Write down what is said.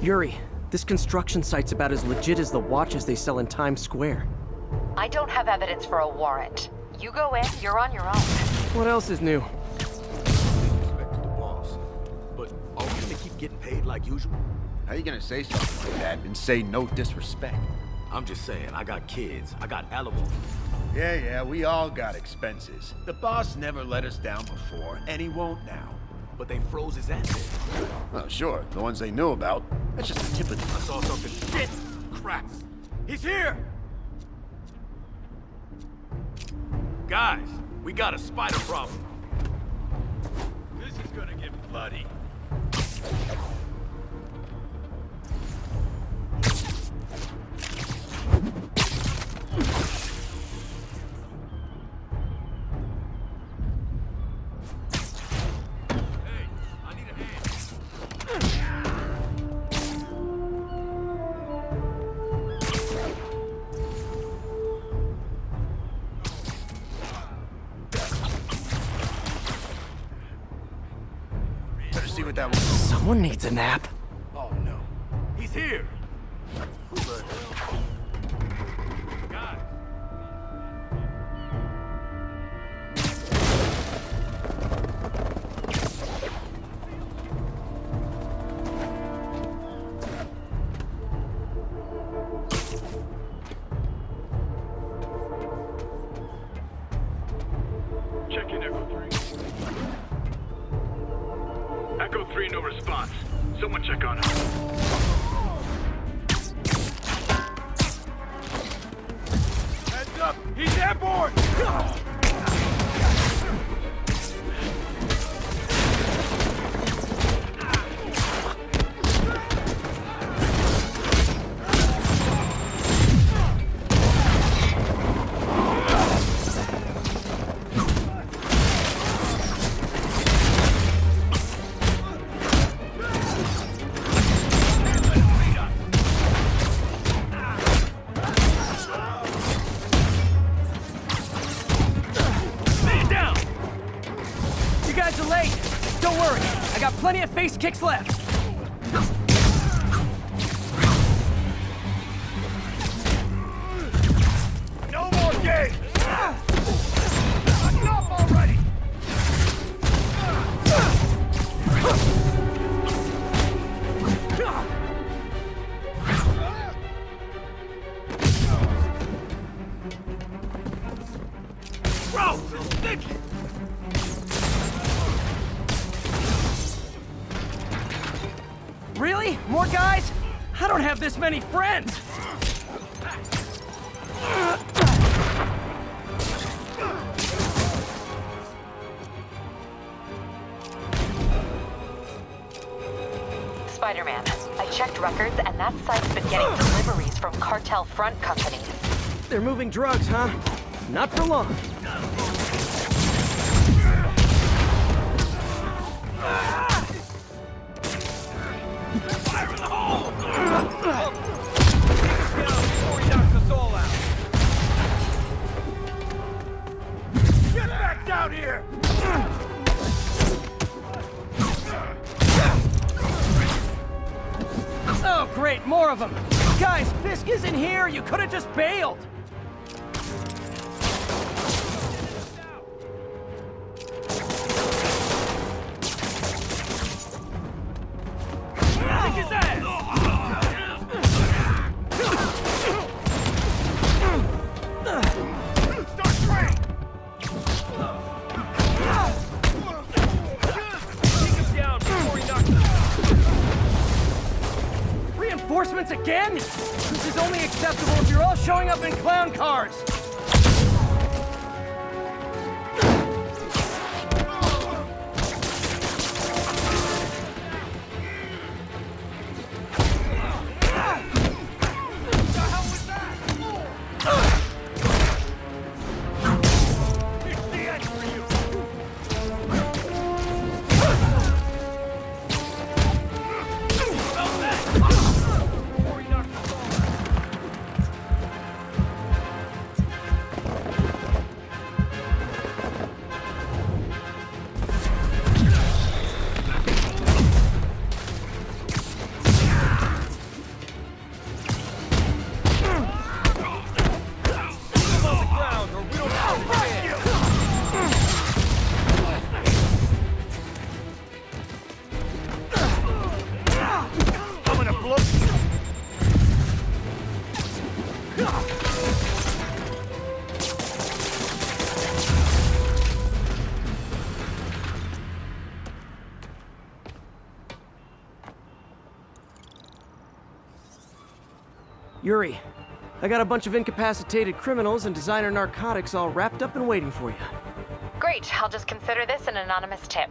Yuri, this construction site's about as legit as the watches they sell in Times Square. I don't have evidence for a warrant. You go in, you're on your own. What else is new? Disrespect to the boss. But are we gonna keep getting paid like usual? How you gonna say something like that and say no disrespect? I'm just saying, I got kids. I got alimony. Yeah, we all got expenses. The boss never let us down before, and he won't now. But they froze his assets. Well, sure, the ones they knew about. That's just the tip of the... I saw something. Shit! Crap! He's here! Guys, we got a spider problem. This is gonna get bloody. Hey, I need a hand. Better see what that was. Someone needs a nap. Oh no. He's here! Who the hell? Guys. Check in, Echo 3. Echo 3, no response. Someone check on him. Heads up! He's airborne! Man down! You guys are late. Don't worry, I got plenty of face kicks left. No more games! Enough already! Bro, stick it! Really? More guys? I don't have this many friends. Spider-Man, I checked records and that site's been getting deliveries from cartel front companies. They're moving drugs, huh? Not for long. Fire in the hole! Take us down before he knocks us all out! Get back down here! Oh, great, more of them. Guys, Fisk isn't here. You could have just bailed. Kick his ass! Start train! Take him down before he knocks us out! Reinforcements again? This is only acceptable if you're all showing up in clown cars. It's the end for you! Smell that! Before he knocks us all out! Yuri, I got a bunch of incapacitated criminals and designer narcotics all wrapped up and waiting for you. Great, I'll just consider this an anonymous tip.